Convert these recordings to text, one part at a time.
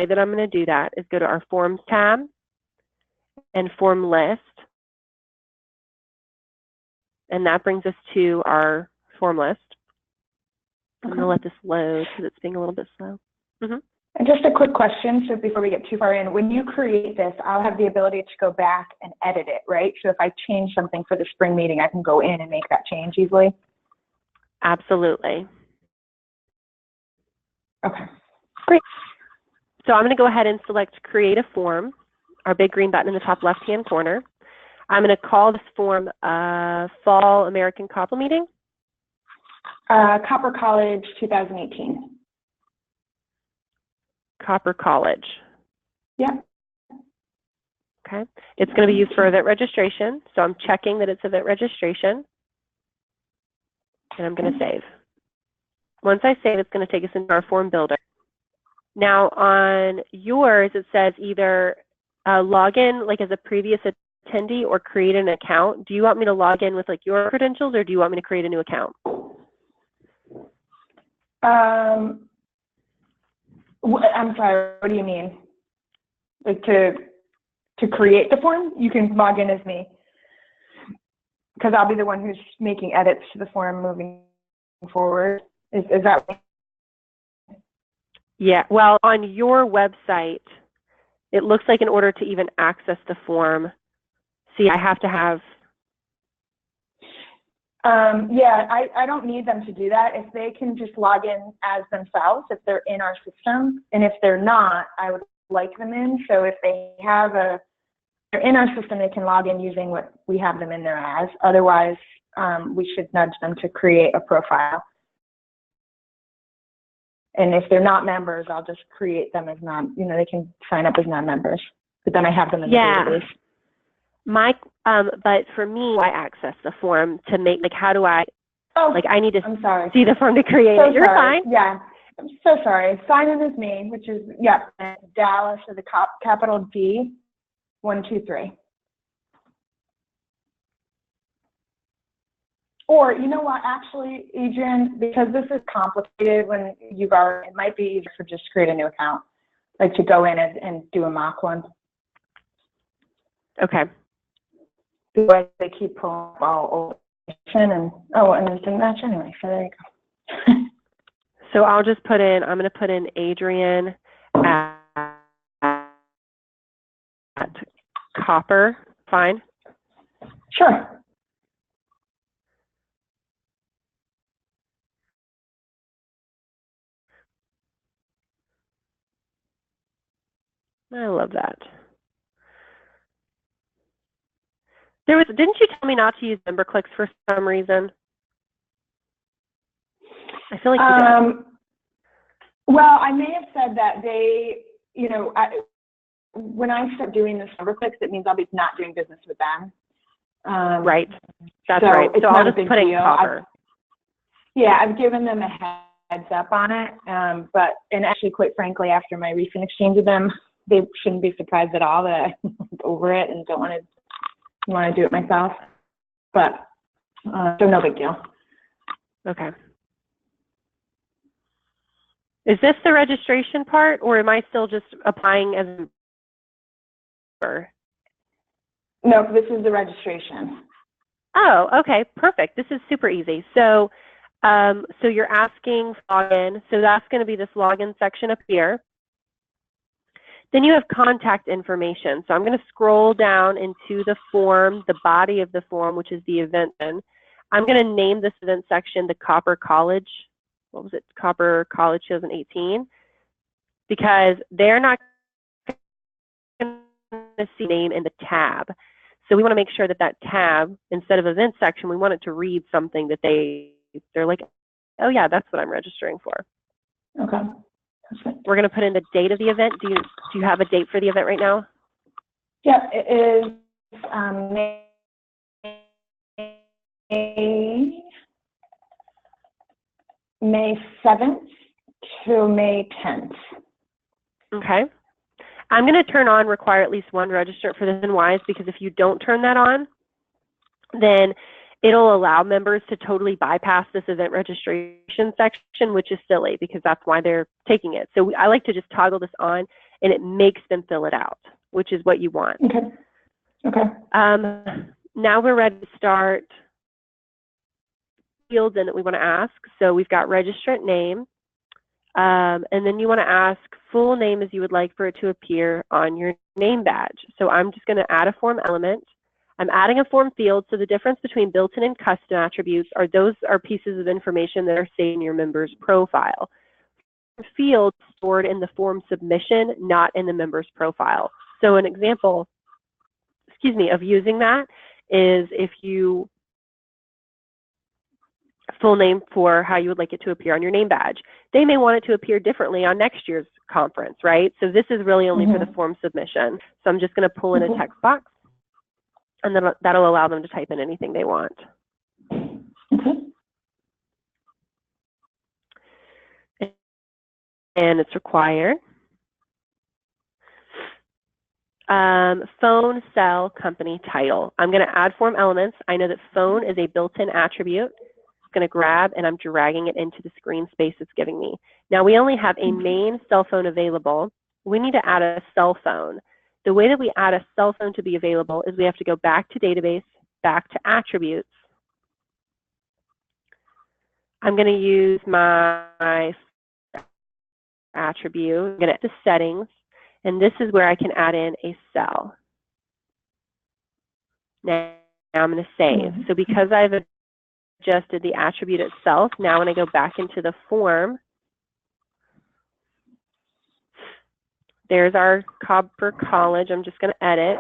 that I'm going to do that is go to our Forms tab and Form List. And that brings us to our form list. I'm going to let this load because it's being a little bit slow. And just a quick question, so before we get too far in, when you create this, I'll have the ability to go back and edit it, right? So if I change something for the spring meeting, I can go in and make that change easily? Absolutely. Okay. Great. So I'm going to go ahead and select Create a Form, our big green button in the top left-hand corner. I'm going to call this form Fall American Copper Meeting. Copper College 2018. Copper College. Yeah. Okay. It's going to be used for event registration. So I'm checking that it's event registration. And I'm going to save. Once I save, it's going to take us into our form builder. Now on yours, it says either log in like as a previous attendee or create an account. Do you want me to log in with like your credentials, or do you want me to create a new account? I'm sorry, what do you mean? Like to create the form, you can log in as me, because I'll be the one who's making edits to the form moving forward. Is that right? Yeah, well, on your website, it looks like in order to even access the form, see, I have to have. Yeah, I don't need them to do that. If they can just log in as themselves, if they're in our system, and if they're not, I would like them in. So if they're in our system, they can log in using what we have them in there as. Otherwise, we should nudge them to create a profile. And if they're not members, I'll just create them as they can sign up as non-members. But then I have them in the database. But for me, I access the form to make, like, how do I, I need to see the form to create it. You're fine. Yeah, I'm so sorry. Sign in as me, which is, Dallas with a capital D, 123. Or, you know what, actually, Adrian, because this is complicated when it might be easier to just create a new account, like to go in and do a mock one. Okay. Otherwise, they keep pulling up all and it didn't match anyway, so there you go. So I'm going to put in Adrian at Copper. Fine. Sure. I love that. Didn't you tell me not to use member clicks for some reason? I feel like you did. Well, I may have said that when I start doing this member clicks, it means I'll be not doing business with them. Right. That's right. So I'll just put in Copper. I've given them a heads up on it. And actually, quite frankly, after my recent exchange with them, they shouldn't be surprised at all that I'm over it and don't want to do it myself. But so no big deal. Okay. Is this the registration part, or am I still just applying as a member? No, this is the registration. Oh, okay, perfect. This is super easy. So, so you're asking login. So that's going to be this login section up here. Then you have contact information. So I'm going to scroll down into the form, the body of the form, which is the event. I'm going to name this event section the Copper College. What was it? Copper College 2018. Because they're not going to see the name in the tab. So we want to make sure that that tab, instead of event section, we want it to read something that they're like, oh yeah, that's what I'm registering for. Okay. We're going to put in the date of the event. Do you have a date for the event right now? Yeah, it is May 7th to May 10th. Okay. I'm going to turn on require at least one registrant for this and wise, because if you don't turn that on, then it'll allow members to totally bypass this event registration section, which is silly because that's why they're taking it. So I like to just toggle this on and it makes them fill it out, which is what you want. Okay. Okay. Now we're ready to start fields in that we want to ask. So we've got registrant name, and then you want to ask full name as you would like for it to appear on your name badge. So I'm just going to add a form element. I'm adding a form field. So the difference between built-in and custom attributes are those are pieces of information that are saved in your member's profile. Fields stored in the form submission, not in the member's profile. So an example, of using that is if you full name for how you would like it to appear on your name badge. They may want it to appear differently on next year's conference, right? So this is really only for the form submission. So I'm just going to pull in a text box, and then that'll allow them to type in anything they want. And it's required. Phone, cell, company, title. I'm going to add form elements. I know that phone is a built-in attribute. I'm going to grab and I'm dragging it into the screen space it's giving me. Now we only have a main cell phone available. We need to add a cell phone. The way that we add a cell phone to be available is we have to go back to database, back to attributes. I'm going to use my attribute. I'm going to add the settings, and this is where I can add in a cell. Now I'm going to save. So because I've adjusted the attribute itself, now when I go back into the form, there's our Copper College. I'm just going to edit.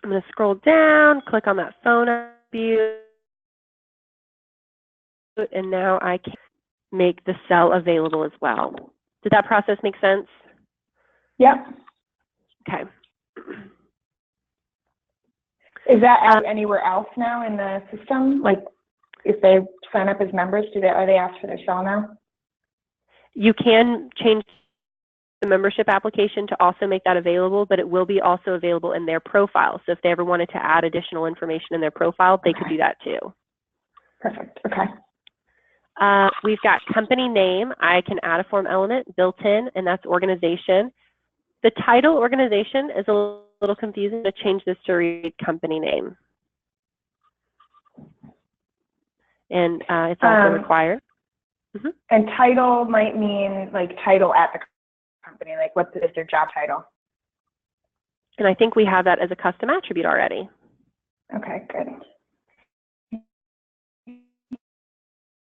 I'm going to scroll down, click on that phone attribute, and now I can make the cell available as well. Did that process make sense? Yep. Okay. Is that anywhere else now in the system? Like if they sign up as members, are they asked for their cell now? You can change the membership application to also make that available, but it will be also available in their profile. So if they ever wanted to add additional information in their profile, they could do that too. Perfect. Okay. We've got company name. I can add a form element built in, and that's organization. The title organization is a little confusing. To change this to read company name. And it's also required. And title might mean like title at the company, like what is their job title? And I think we have that as a custom attribute already. Okay, good.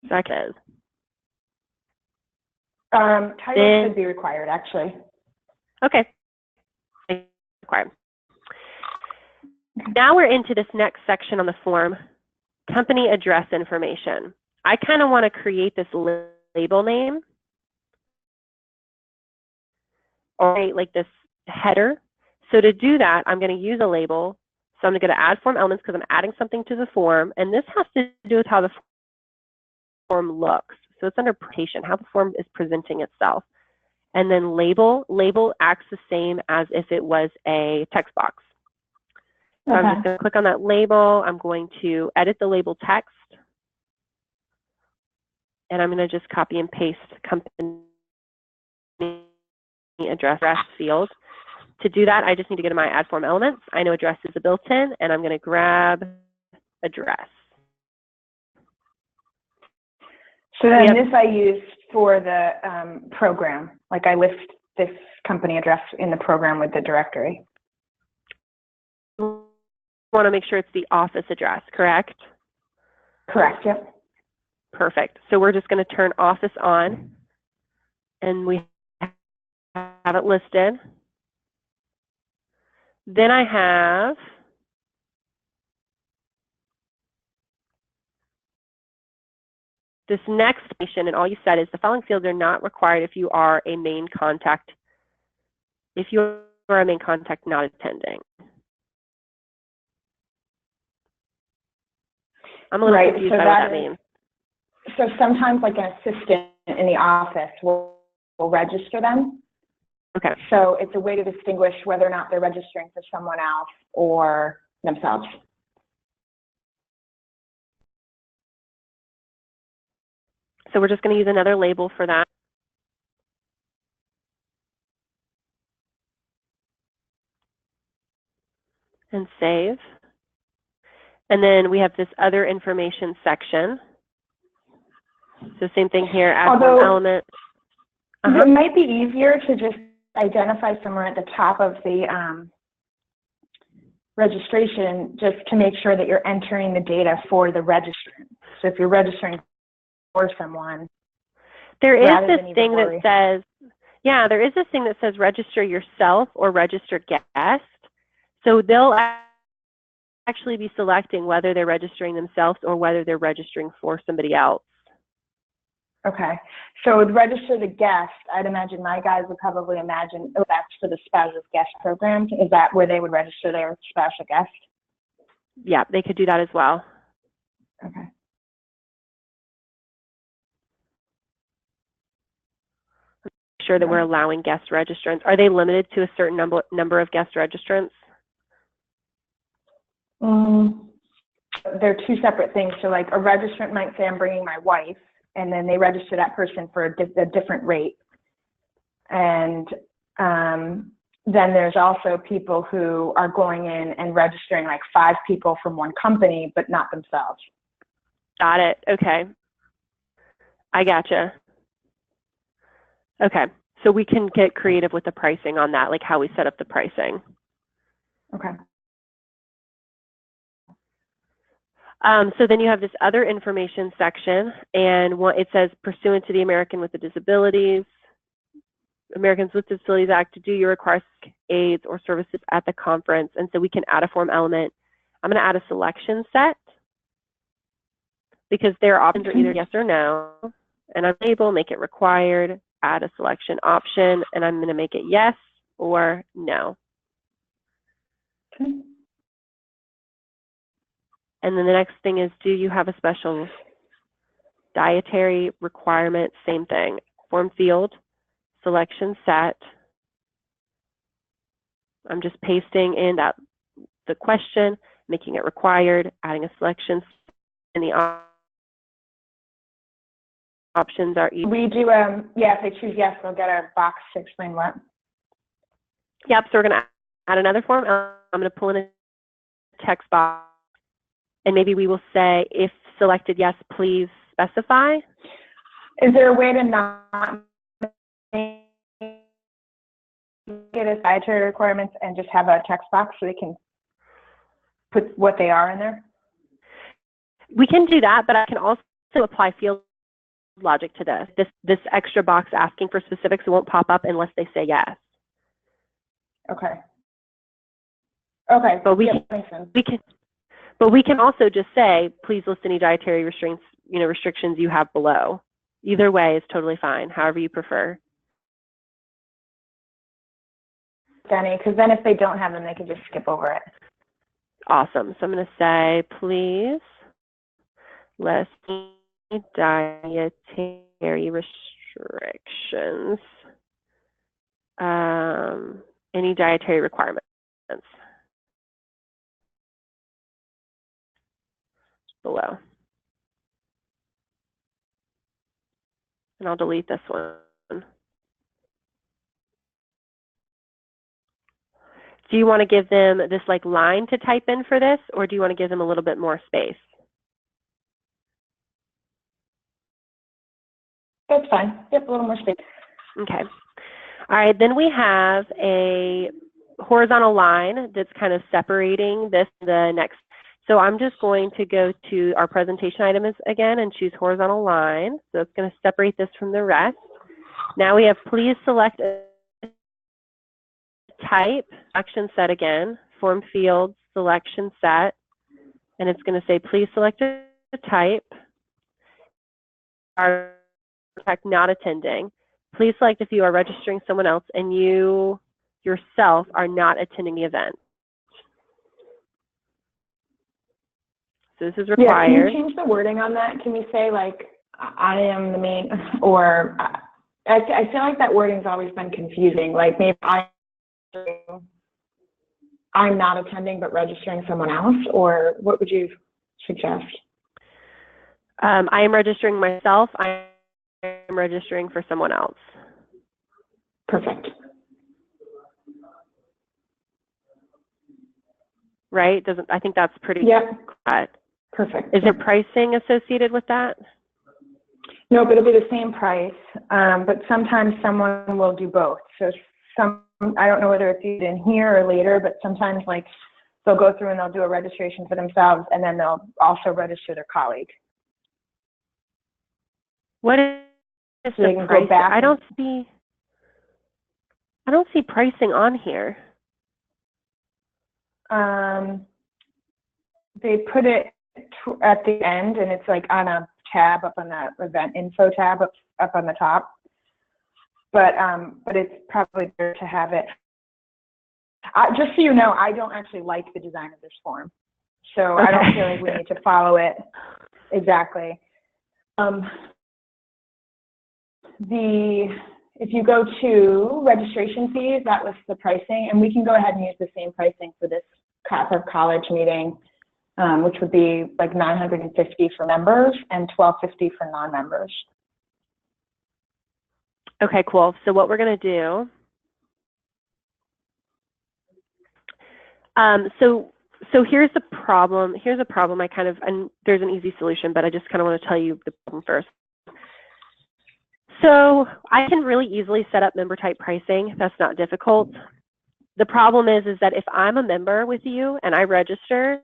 That is. Title should be required, actually. Okay. Required. Now we're into this next section on the form, company address information. I kind of want to create this label name or like this header. So to do that, I'm going to use a label. So I'm going to add form elements because I'm adding something to the form. And this has to do with how the form looks. So it's under presentation, how the form is presenting itself. And then label acts the same as if it was a text box. So I'm just going to click on that label. I'm going to edit the label text. And I'm going to just copy and paste company address field. To do that, I just need to go to my add form elements. I know address is a built-in, and I'm going to grab address. So then this I use for the program. Like I list this company address in the program with the directory. You want to make sure it's the office address, correct? Correct, yep. Perfect. So we're just going to turn office on, and we have it listed. Then I have this next station, and all you said is the following fields are not required if you are a main contact. If you are a main contact not attending. I'm a little confused by what that means. So sometimes like an assistant in the office will register them. Okay. So it's a way to distinguish whether or not they're registering for someone else or themselves. So we're just going to use another label for that. And save. And then we have this other information section. So same thing here, add one element. It might be easier to just identify somewhere at the top of the registration just to make sure that you're entering the data for the registrant. So if you're registering for someone, there is this thing that says, yeah, there is this thing that says register yourself or register guest. So they'll actually be selecting whether they're registering themselves or whether they're registering for somebody else. Okay. So with register the guest, I'd imagine my guys would probably imagine, oh, that's for the spouse's guest program. Is that where they would register their spouse or guest? Yeah, they could do that as well. Okay. Sure that we're allowing guest registrants. Are they limited to a certain number of guest registrants? They're two separate things. So like a registrant might say, I'm bringing my wife, and then they register that person for a different rate. And then there's also people who are going in and registering like 5 people from one company, but not themselves. Got it. Okay. I gotcha. Okay. So we can get creative with the pricing on that, like how we set up the pricing. Okay. So then you have this other information section, and it says, pursuant to the Americans with Disabilities Act, to do your request aids or services at the conference. And so we can add a form element. I'm going to add a selection set because their options are either yes or no. And I'm able to make it required, add a selection option, and I'm going to make it yes or no. Okay. And then the next thing is, do you have a special dietary requirement? Same thing. Form field, selection set. I'm just pasting in the question, making it required, adding a selection, and the options are easy. We do, yeah, if they choose yes, they'll get a box to explain what. Yep, so we're going to add another form. I'm going to pull in a text box. And maybe we will say, if selected yes, please specify. Is there a way to not make it as dietary requirements and just have a text box so they can put what they are in there? We can do that, but I can also apply field logic to this. This extra box asking for specifics won't pop up unless they say yes. Okay. Okay. But we can also just say, please list any dietary restrictions you have below. Either way is totally fine, however you prefer. Jenny, because then if they don't have them, they can just skip over it. Awesome. So I'm going to say, please list any dietary restrictions, any dietary requirements below. And I'll delete this one. Do you want to give them this like line to type in for this, or do you want to give them a little bit more space? That's fine. Yep, a little more space. Okay. All right, then we have a horizontal line that's kind of separating the next. So I'm just going to go to our presentation items again and choose horizontal line. So it's going to separate this from the rest. Now we have please select a type, selection set again, form field, selection set, and it's going to say please select a type. Are not attending. Please select if you are registering someone else and you yourself are not attending the event. So this is required. Yeah, can you change the wording on that? Can we say like, I am the main, or I feel like that wording's always been confusing. Like maybe I'm not attending but registering someone else, or what would you suggest? I am registering myself. I registering for someone else. Perfect. Right? I think that's pretty correct. Perfect. Is there pricing associated with that? No, but it'll be the same price. But sometimes someone will do both. So I don't know whether it's either in here or later, but sometimes like they'll go through and they'll do a registration for themselves and then they'll also register their colleague. What is So the price? I don't see pricing on here. They put it at the end, and it's like on a tab up on the event info tab up on the top. But it's probably better to have it. Just so you know, I don't actually like the design of this form, so okay. I don't feel like we need to follow it exactly. If you go to registration fees, that lists the pricing, and we can go ahead and use the same pricing for this Copper College meeting, which would be like $950 for members and $1,250 for non-members. Okay, cool. So what we're going to do, so here's the problem. Here's a problem. And there's an easy solution, but I just kind of want to tell you the problem first. So I can really easily set up member type pricing. That's not difficult. The problem is that if I'm a member with you and I register,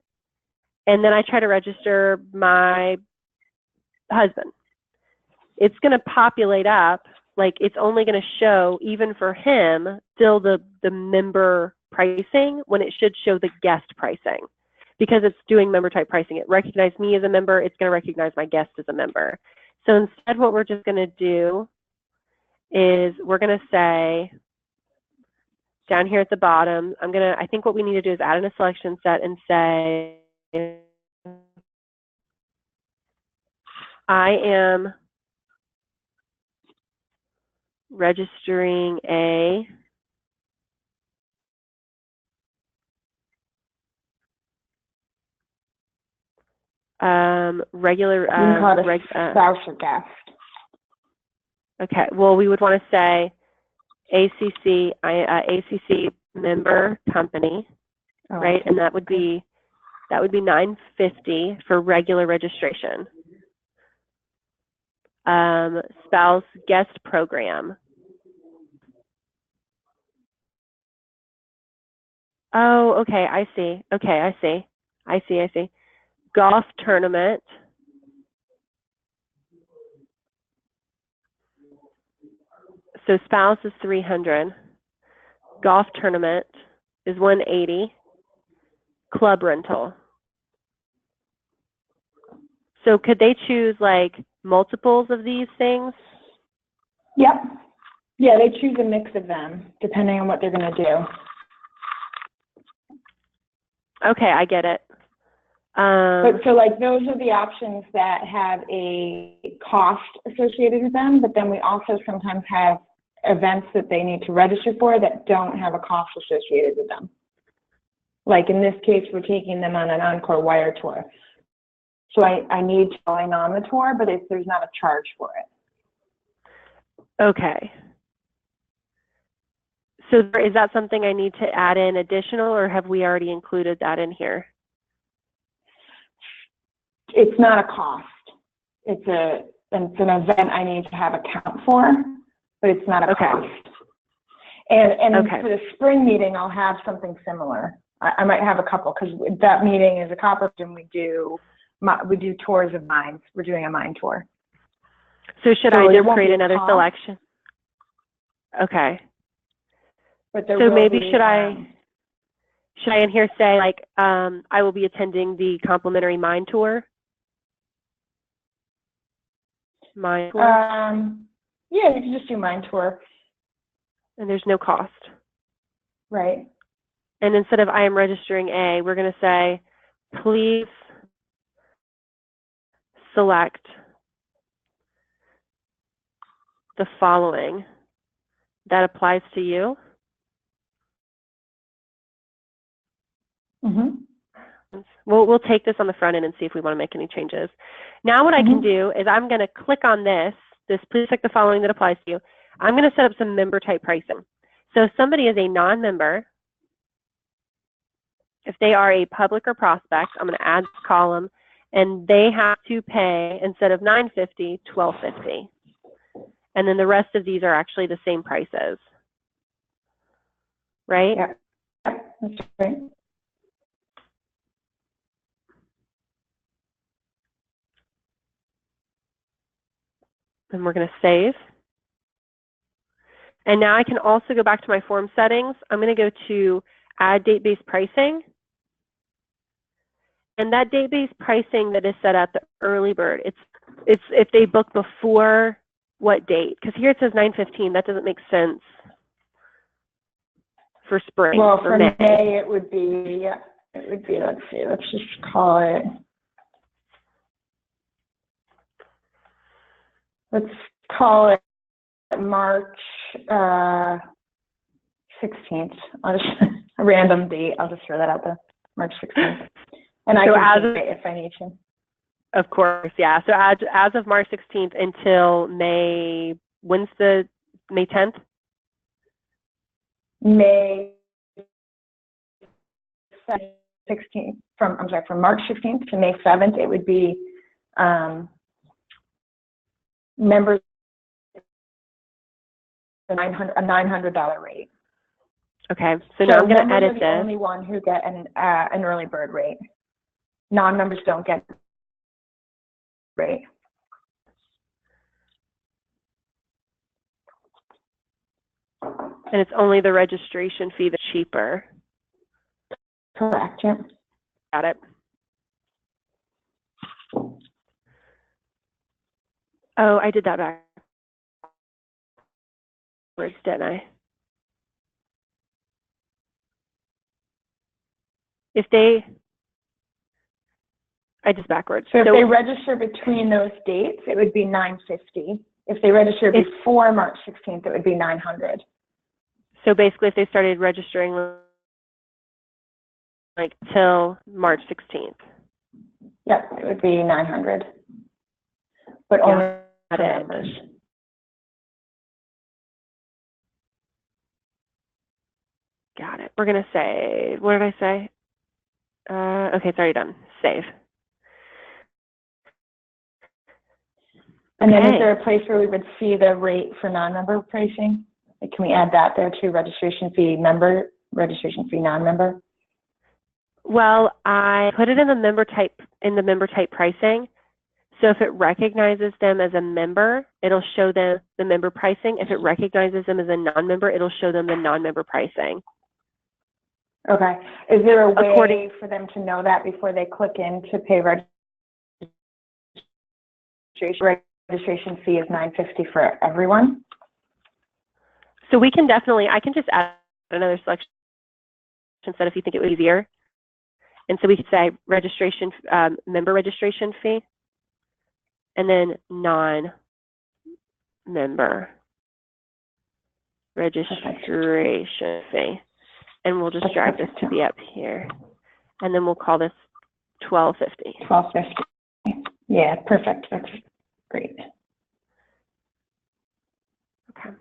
and then I try to register my husband, it's going to populate up, like it's only going to show, even for him, still the member pricing when it should show the guest pricing, because it's doing member type pricing. It recognized me as a member, it's going to recognize my guest as a member. So instead, what we're just going to do is we're going to say, down here at the bottom, I think what we need to do is add in a selection set and say, I am registering a regular spouse or guest. Okay, well, we would want to say ACC member company, right? And that would be $950 for regular registration. Spouse guest program. Oh, okay, I see. Okay, I see. Golf tournament. So spouse is $300. Golf tournament is $180. Club rental. So could they choose like multiples of these things? Yep. Yeah, they choose a mix of them depending on what they're going to do. Okay, I get it. But so like those are the options that have a cost associated with them, but then we also sometimes have events that they need to register for that don't have a cost associated with them. Like in this case, we're taking them on an Encore Wire tour. So I need to join on the tour, but there's not a charge for it. Okay. So is that something I need to add in additional, or have we already included that in here? It's not a cost. It's an event I need to have account for, but it's not a cost. And okay. For the spring meeting, I'll have something similar. I might have a couple, because that meeting is a copper, and we do tours of mines. We're doing a mine tour. So should I just create another selection? Okay. But so maybe should I in here say like I will be attending the complimentary mine tour? Mine tour? Yeah, you can just do mine tour. And there's no cost. Right. And instead of I am registering a, we're going to say, please select the following that applies to you. Mm-hmm. We'll take this on the front end and see if we want to make any changes. Now what I can do is I'm going to click on this this, please check the following that applies to you. I'm going to set up some member type pricing. So if somebody is a non-member, if they are a public or prospect, I'm going to add this column, and they have to pay, instead of $9.50, $12.50. And then the rest of these are actually the same prices, right? Yeah, that's right. And we're going to save. And now I can also go back to my form settings. I'm going to go to add date-based pricing. And that date-based pricing that is set at the early bird, it's if they book before what date? Because here it says 9/15. That doesn't make sense for spring. Well, for for May. May, it would be, let's see, let's just call it, let's call it March 16th. I'll just, a random date, I'll just throw that out there, March 16th. And I So can as change it if I need to. Of course, yeah. So as of March 16th until May, when's the May 10th? May 16th, from March 16th to May 7th, it would be members a $900 rate. Okay, so now I'm going to members edit are the this. only one who get an early bird rate. Non-members don't get rate. And it's only the registration fee that's cheaper. Correct, yeah. Got it. Oh, I did that backwards, didn't I? I just backwards. So if they register between those dates, it would be $950. If they register before March 16th, it would be $900. So basically, if they started registering like till March 16th. Yep, it would be $900. But only for members. Got it. We're going to say, what did I say? Okay, it's already done. Save. And then is there a place where we would see the rate for non-member pricing? Like, can we add that there to registration fee member, registration fee non-member? Well, I put it in the member type pricing. So if it recognizes them as a member, it'll show them the member pricing. If it recognizes them as a non-member, it'll show them the non-member pricing. Okay. Is there a way for them to know that before they click in to pay registration? Registration fee is $950 for everyone. So we can definitely, I can just add another selection set if you think it would be easier. And so we could say registration, member registration fee, and then non-member registration fee. And we'll just drag this to be up here. And then we'll call this $12.50. $12.50. Yeah, perfect. That's great. Okay.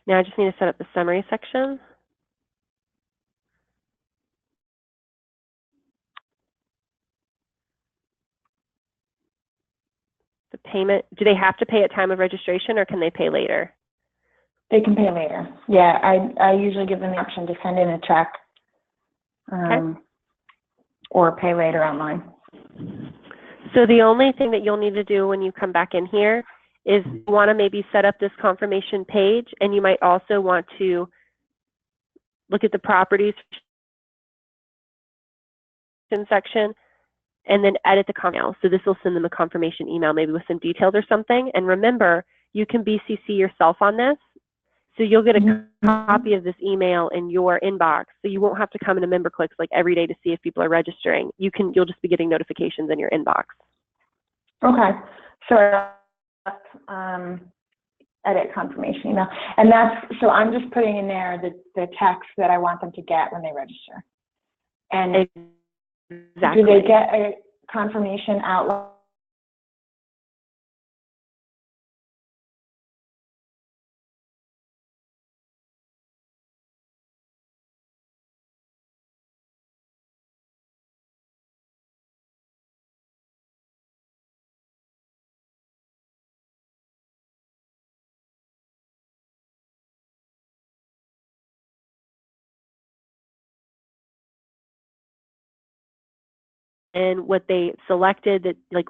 Now I just need to set up the summary section. The payment, do they have to pay at time of registration or can they pay later? They can pay later. Yeah, I usually give them the option to send in a check or pay later online. So the only thing that you'll need to do when you come back in here is you want to maybe set up this confirmation page, and you might also want to look at the properties section and then edit the email. So this will send them a confirmation email, maybe with some details or something. And remember, you can BCC yourself on this. So you'll get a copy of this email in your inbox. So you won't have to come into MemberClicks like every day to see if people are registering. You'll just be getting notifications in your inbox. Okay. So edit confirmation email. And so I'm just putting in there the text that I want them to get when they register. And exactly. Do they get a confirmation out in what they selected, that like,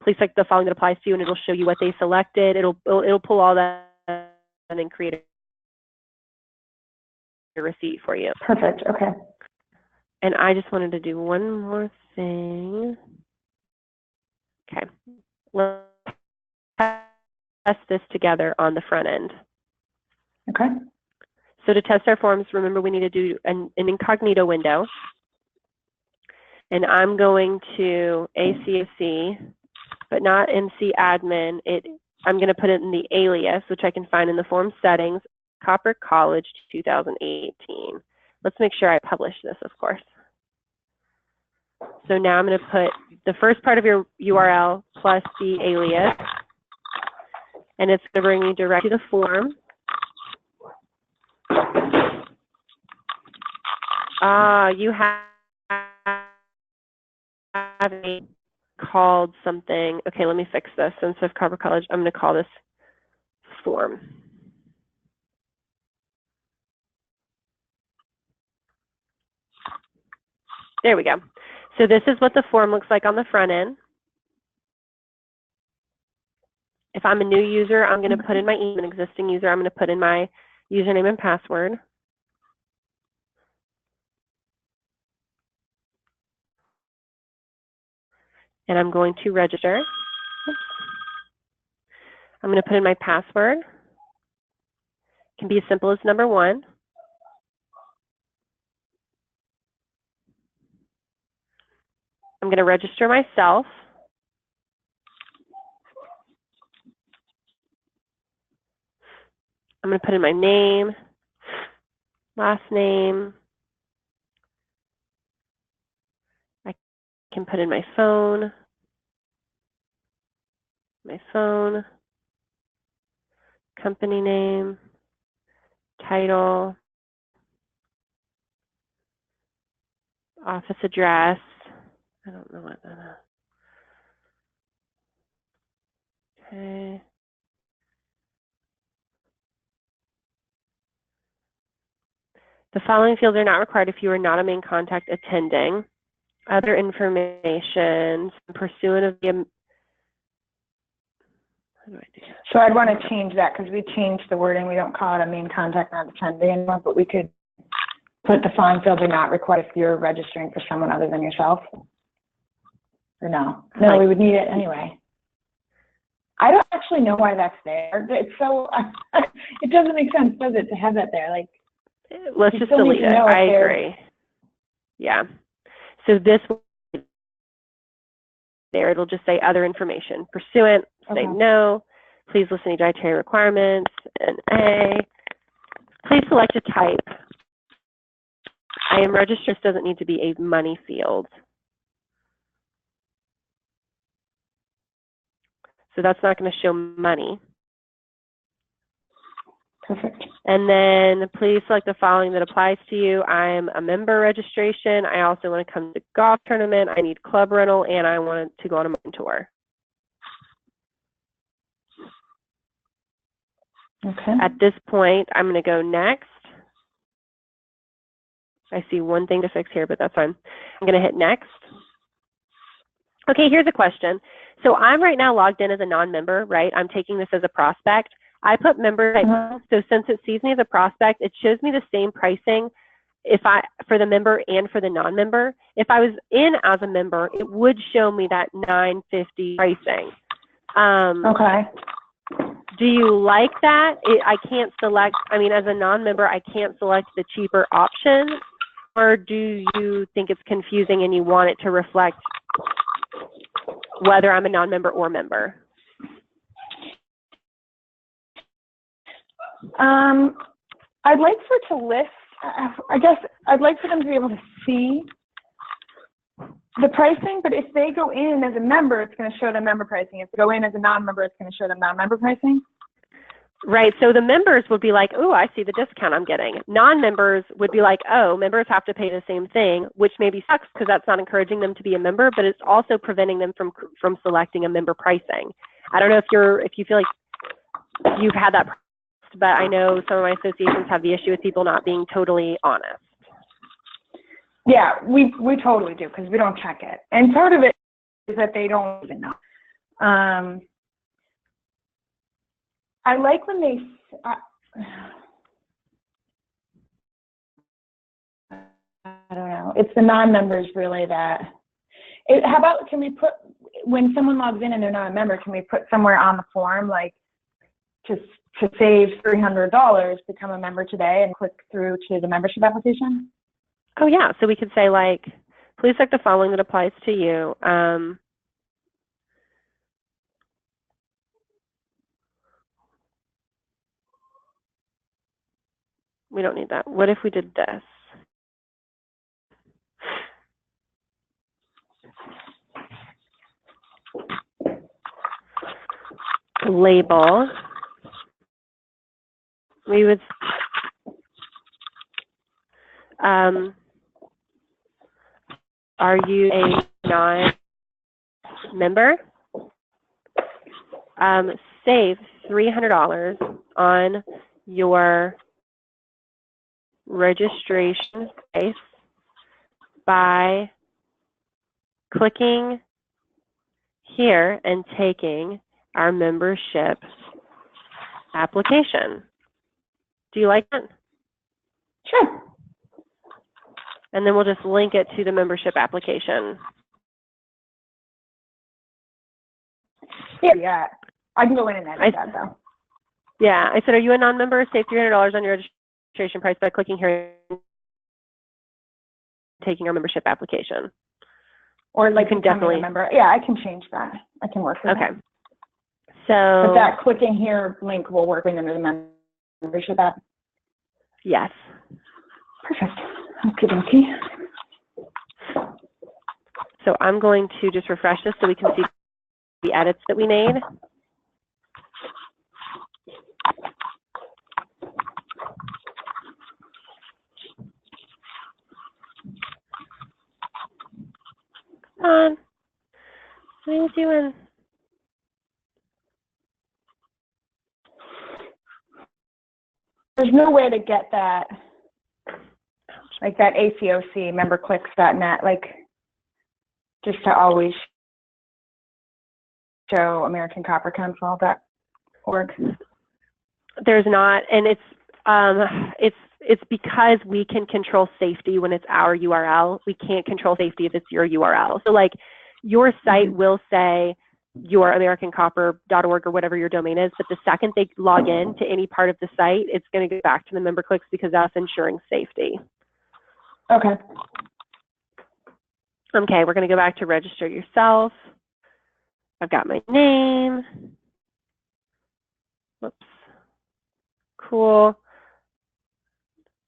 please select the following that applies to you, and it'll show you what they selected. It'll pull all that and then create a receipt for you. Perfect. Okay. And I just wanted to do one more thing. Okay. Let's test this together on the front end. Okay. So to test our forms, remember we need to do an incognito window. And I'm going to ACOC, but not MC admin. I'm going to put it in the alias, which I can find in the form settings, Copper College 2018. Let's make sure I publish this, of course. So now I'm going to put the first part of your URL plus the alias, and it's going to bring me directly to the form. You have a called something. Okay, let me fix this. Instead of Copper College, I'm going to call this form. There we go. So this is what the form looks like on the front end. If I'm a new user, I'm going to put in my email. An existing user, I'm going to put in my username and password. And I'm going to register. I'm going to put in my password. It can be as simple as number 1. I'm going to register myself. I'm going to put in my name, last name. I can put in my phone, company name, title, office address. I don't know what that is. Okay. The following fields are not required if you are not a main contact attending. Other information, pursuant of the, how do I do that? So I'd want to change that because we changed the wording. We don't call it a main contact not attending anymore, but we could put the following fields are not required if you're registering for someone other than yourself. Or no? No, Like, we would need it anyway. I don't actually know why that's there. It's so, it doesn't make sense, does it, to have that there? Like, let's just delete it. I agree. Yeah. So this there, it'll just say other information. Pursuant, say no. Please listen to dietary requirements. And A. Please select a type. I am registered. This doesn't need to be a money field. So that's not going to show money. Perfect. And then please select the following that applies to you. I'm a member registration. I also want to come to golf tournament. I need club rental, and I want to go on a mountain tour. Okay. At this point, I'm going to go next. I see one thing to fix here, but that's fine. I'm going to hit next. Okay, here's a question. So I'm right now logged in as a non-member, right? I'm taking this as a prospect. I put member type, so since it sees me as a prospect, it shows me the same pricing for the member and for the non-member. If I was in as a member, it would show me that $9.50 pricing. Okay. Do you like that? I can't select, I mean, as a non-member, I can't select the cheaper option, or do you think it's confusing and you want it to reflect whether I'm a non-member or member? I'd like for it to list, I guess I'd like for them to be able to see the pricing, but if they go in as a member, it's going to show them member pricing. If they go in as a non-member, it's going to show them non-member pricing. Right, so the members would be like, oh, I see the discount I'm getting. Non-members would be like, oh, members have to pay the same thing, which maybe sucks because that's not encouraging them to be a member, but it's also preventing them from selecting a member pricing. I don't know if you feel like you've had that, but I know some of my associations have the issue with people not being totally honest. Yeah, we totally do because we don't check it. And part of it is that they don't even know. I like when they, I don't know, it's the non-members really that, how about, can we put, when someone logs in and they're not a member, can we put somewhere on the form, like, to save $300, become a member today and click through to the membership application? Oh yeah, so we could say like, please select the following that applies to you. We don't need that. What if we did this? Label. We would, are you a non-member? Save $300 on your registration price by clicking here and taking our membership application. Do you like that? Sure. And then we'll just link it to the membership application. Yeah, I can go in and edit that though. Yeah, I said, are you a non-member? Save $300 on your registration price by clicking here and taking our membership application. Or like you can definitely a member. Yeah, I can change that. I can work with okay. that. So but that clicking here link will work under the membership app. Yes. Perfect. Okay, dokie. So I'm going to just refresh this so we can see the edits that we made. Come on. What are you doing? There's no way to get that, like that ACOC, memberclicks.net, like just to always show American Copper Council.org. There's not, and it's because we can control safety when it's our URL. We can't control safety if it's your URL. So like your site will say your americancopper.org or whatever your domain is, but the second they log in to any part of the site, it's going to go back to the member clicks because that's ensuring safety. Okay. Okay, we're going to go back to register yourself. I've got my name. Whoops. Cool.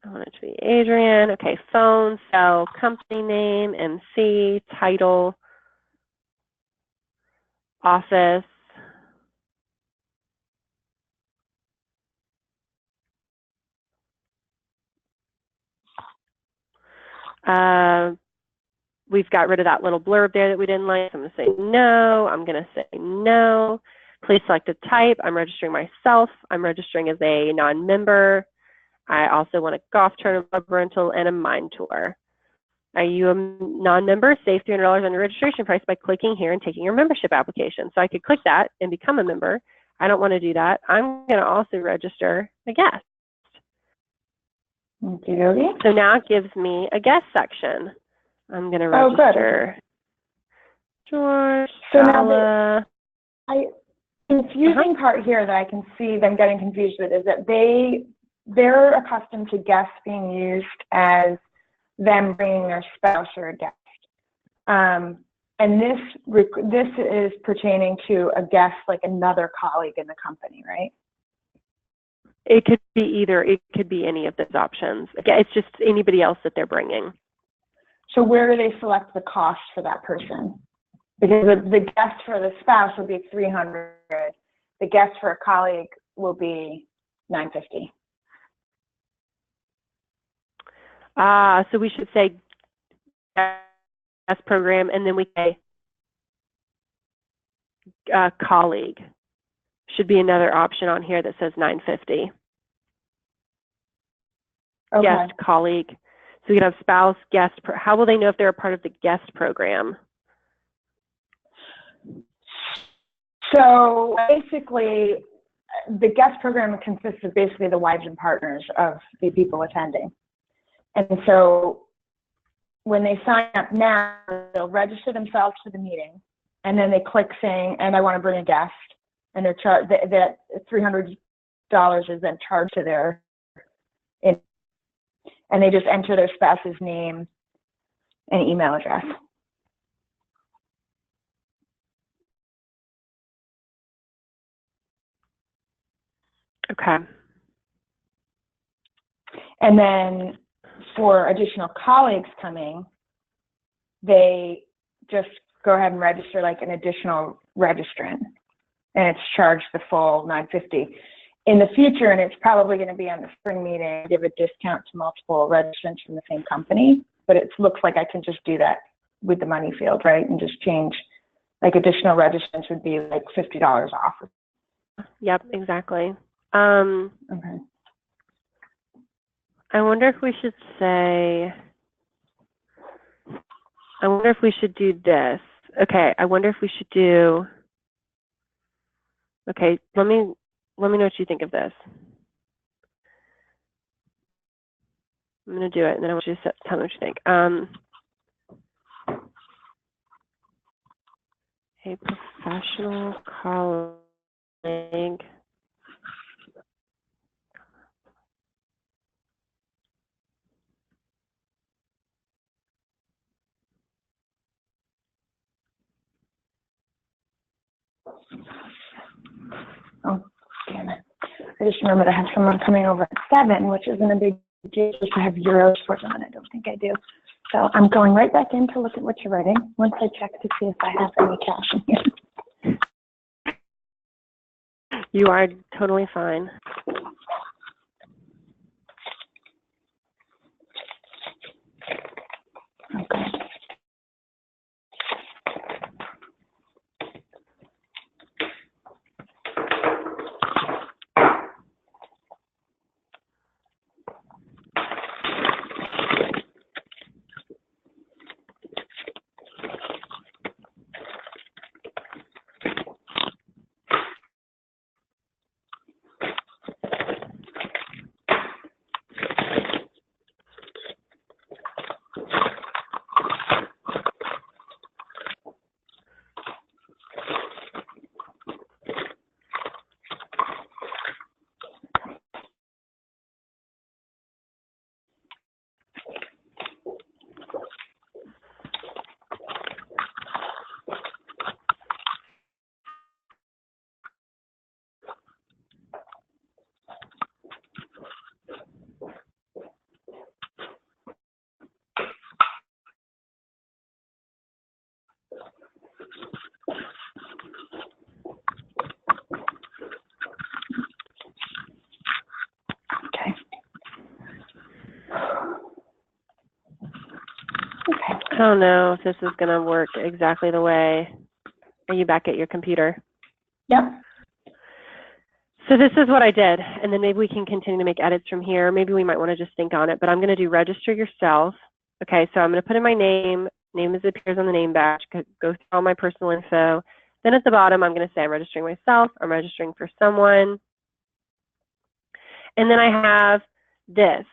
I want it to be Adrian. Okay, phone, cell, company name, MC, title, office. We've got rid of that little blurb there that we didn't like. So I'm going to say no. I'm going to say no. Please select a type. I'm registering myself. I'm registering as a non-member. I also want a golf tournament, a rental, and a mine tour. Are you a non-member? Save $300 on your registration price by clicking here and taking your membership application. So I could click that and become a member. I don't want to do that. I'm going to also register a guest. Okay. So now it gives me a guest section. I'm going to register George, so Sala. Now the confusing part here that I can see them getting confused with is that they're accustomed to guests being used as them bringing their spouse or a guest. And this is pertaining to a guest, like another colleague in the company, right? It could be either. It could be any of those options. It's just anybody else that they're bringing. So where do they select the cost for that person? Because the guest for the spouse will be $300. The guest for a colleague will be $950. So we should say guest program, and then we say colleague. Should be another option on here that says $950. Okay. Guest, colleague. So we could have spouse, guest. How will they know if they're a part of the guest program? So basically, the guest program consists of basically the wives and partners of the people attending. And so when they sign up now, they'll register themselves for the meeting, and then they click saying, and I want to bring a guest, and they're charged, that $300 is then charged to their, and they just enter their spouse's name and email address. Okay. And then for additional colleagues coming, they just go ahead and register like an additional registrant, and it's charged the full $950. In the future, and it's probably going to be on the spring meeting, give a discount to multiple registrants from the same company, but it looks like I can just do that with the money field, right? And just change, like additional registrants would be like $50 off. Yep, exactly. Okay. I wonder if we should say, I wonder if we should do this. Okay, I wonder if we should do, okay, let me know what you think of this. I'm going to do it, and then I want you to tell me what you think. A professional colleague Oh, damn it. I just remembered I have someone coming over at 7, which isn't a big deal. I have euros for them, and I don't think I do. So I'm going right back in to look at what you're writing once I check to see if I have any cash in here. You are totally fine. Okay. I don't know if this is going to work exactly the way. Are you back at your computer? Yep. So this is what I did, and then maybe we can continue to make edits from here. Maybe we might want to just think on it, but I'm going to do register yourself. Okay, so I'm going to put in my name as it appears on the name badge, go through all my personal info. Then at the bottom, I'm going to say I'm registering myself, I'm registering for someone. And then I have this.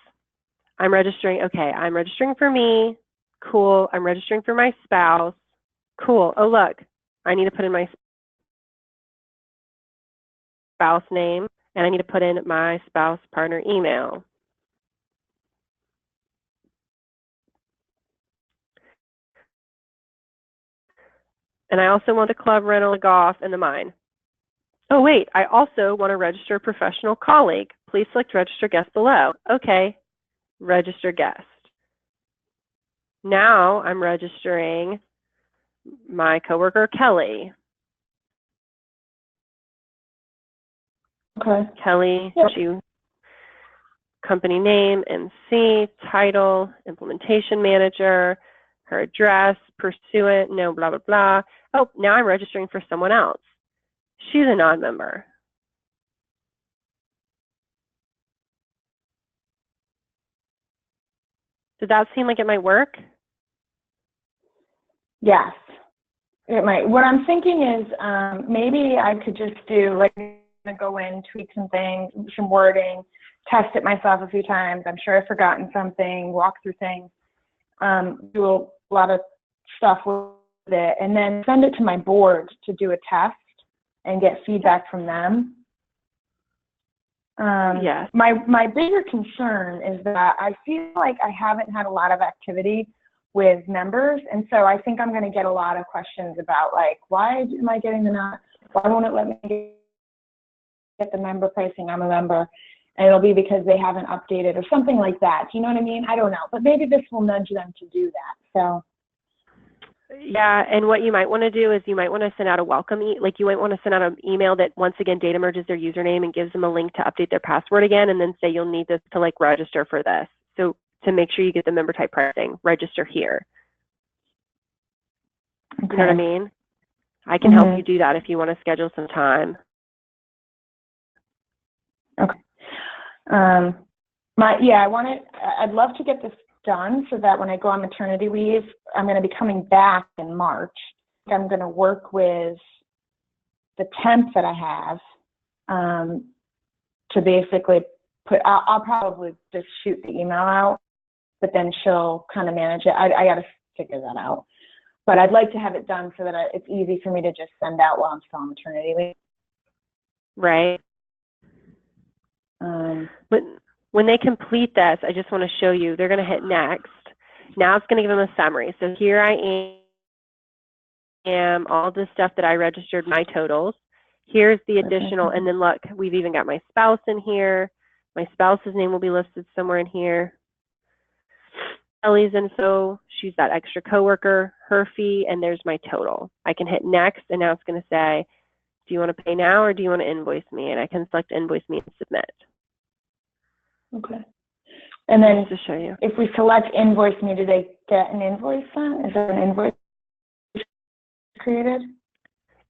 I'm registering, okay, I'm registering for me. Cool, I'm registering for my spouse. Cool, oh look, I need to put in my spouse name, and I need to put in my spouse partner email. And I also want the club rental, the golf, and the mine. Oh wait, I also want to register a professional colleague. Please select register guest below. Okay, register guest. Now I'm registering my coworker, Kelly. Okay. Kelly, Yep. Company name, NC, title, implementation manager, her address, pursuant, no, blah, blah, blah. Oh, now I'm registering for someone else. She's a non-member. Does that seem like it might work? Yes, it might. What I'm thinking is maybe I could just do, like, go in, tweak some things, some wording, test it myself a few times. I'm sure I've forgotten something, walk through things, do a lot of stuff with it, and then send it to my board to do a test and get feedback from them. Yes. My bigger concern is that I feel like I haven't had a lot of activity with members, and so I think I'm going to get a lot of questions about, like, why am I getting the not? Why won't it let me get the member pricing? I'm a member, and it'll be because they haven't updated or something like that. Do you know what I mean? I don't know, but maybe this will nudge them to do that. So. Yeah, and what you might want to do is you might want to send out a welcome, like you might want to send out an email that once again data merges their username and gives them a link to update their password again, and then say you'll need this to like register for this. So to make sure you get the member type pricing, register here. Okay. You know what I mean? I can help you do that if you want to schedule some time. Okay. I'd love to get this done so that when I go on maternity leave, I'm going to be coming back in March. I'm going to work with the temp that I have to basically I'll probably just shoot the email out, but then she'll kind of manage it. I got to figure that out. But I'd like to have it done so that it's easy for me to just send out while I'm still on maternity leave. Right. But when they complete this, I just want to show you, they're going to hit next. Now it's going to give them a summary. So here I am, all the stuff that I registered, my totals. Here's the additional, and then look, we've even got my spouse in here. My spouse's name will be listed somewhere in here. Ellie's info, she's that extra coworker, her fee, and there's my total. I can hit next, and now it's going to say, do you want to pay now or do you want to invoice me? And I can select invoice me and submit. Okay. And then to show you, if we select invoice me, do they get an invoice then? Is there an invoice created?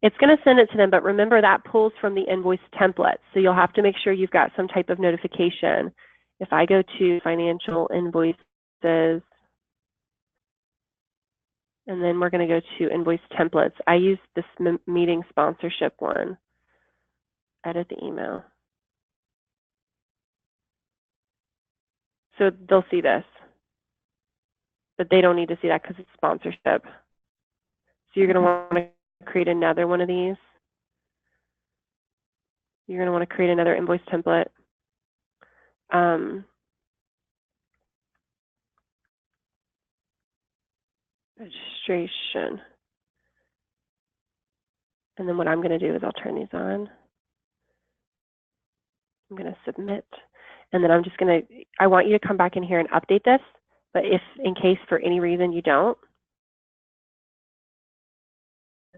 It's going to send it to them, but remember that pulls from the invoice template. So you'll have to make sure you've got some type of notification. If I go to financial invoices, and then we're going to go to invoice templates. I use this meeting sponsorship one. Edit the email. So they'll see this, but they don't need to see that because it's sponsorship. So you're going to want to create another one of these. You're going to want to create another invoice template. Registration. And then what I'm going to do is I'll turn these on. I'm going to submit. And then I'm just going to, I want you to come back in here and update this. But if in case for any reason you don't,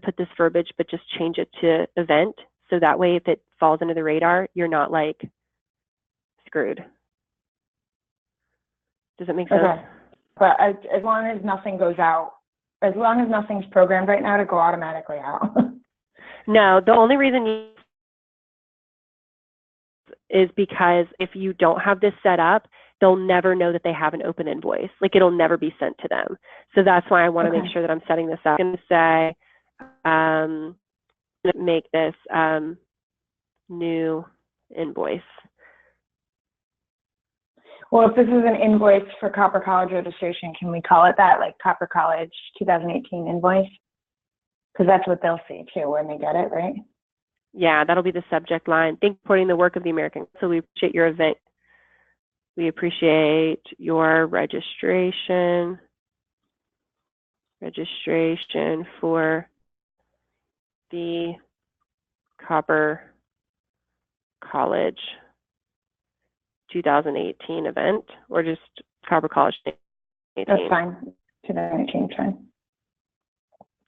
put this verbiage, but just change it to event. So that way, if it falls under the radar, you're not like screwed. Does it make sense? Okay. But as long as nothing goes out, as long as nothing's programmed right now to go automatically out. No, the only reason you is because if you don't have this set up, they'll never know that they have an open invoice. Like it'll never be sent to them. So that's why I want to make sure that I'm setting this up. I'm going to say, make this new invoice. Well, if this is an invoice for Copper College registration, can we call it that, like Copper College 2018 invoice? Because that's what they'll see too when they get it, right? Yeah, that'll be the subject line. Thank you for supporting the work of the American. So we appreciate your event. We appreciate your registration for the Copper College 2018 event, or just Copper College 2018. That's fine. 2018 is fine.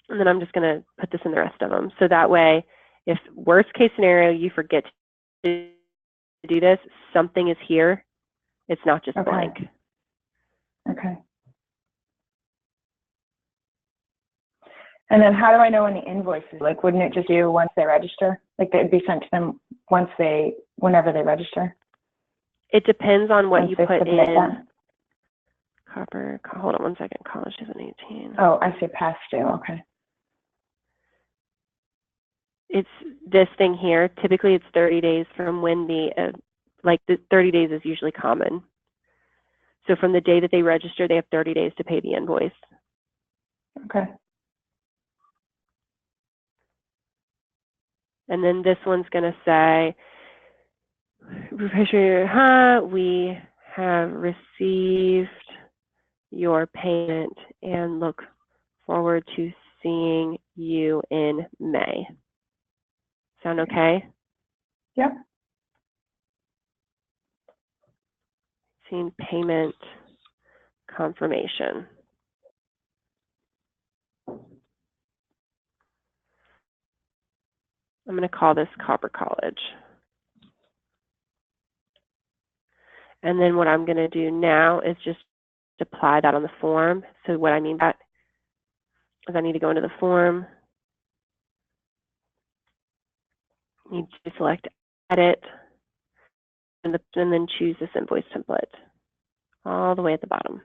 And then I'm just going to put this in the rest of them. So that way, if worst case scenario, you forget to do this, something is here. It's not just blank. Okay. And then how do I know when the invoice is? Like, wouldn't it just do once they register? Like, they'd be sent to them whenever they register? It depends on what you put in. Copper, hold on one second, college 2018. Oh, I say past due, okay. It's this thing here. Typically, it's 30 days from when the 30 days is usually common. So from the day that they register, they have 30 days to pay the invoice. Okay. And then this one's going to say, we have received your payment and look forward to seeing you in May. Sound okay? Yep. Seeing payment confirmation. I'm going to call this Copper College. And then what I'm going to do now is just apply that on the form. So what I mean by that is I need to go into the form. Need to select Edit, and then choose this invoice template all the way at the bottom.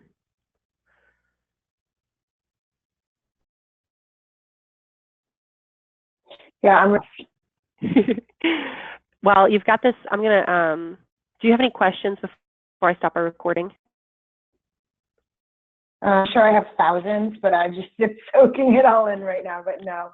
Yeah, I'm. Well, you've got this. I'm going to, do you have any questions before I stop our recording? Sure, I have thousands, but I'm just soaking it all in right now, but no.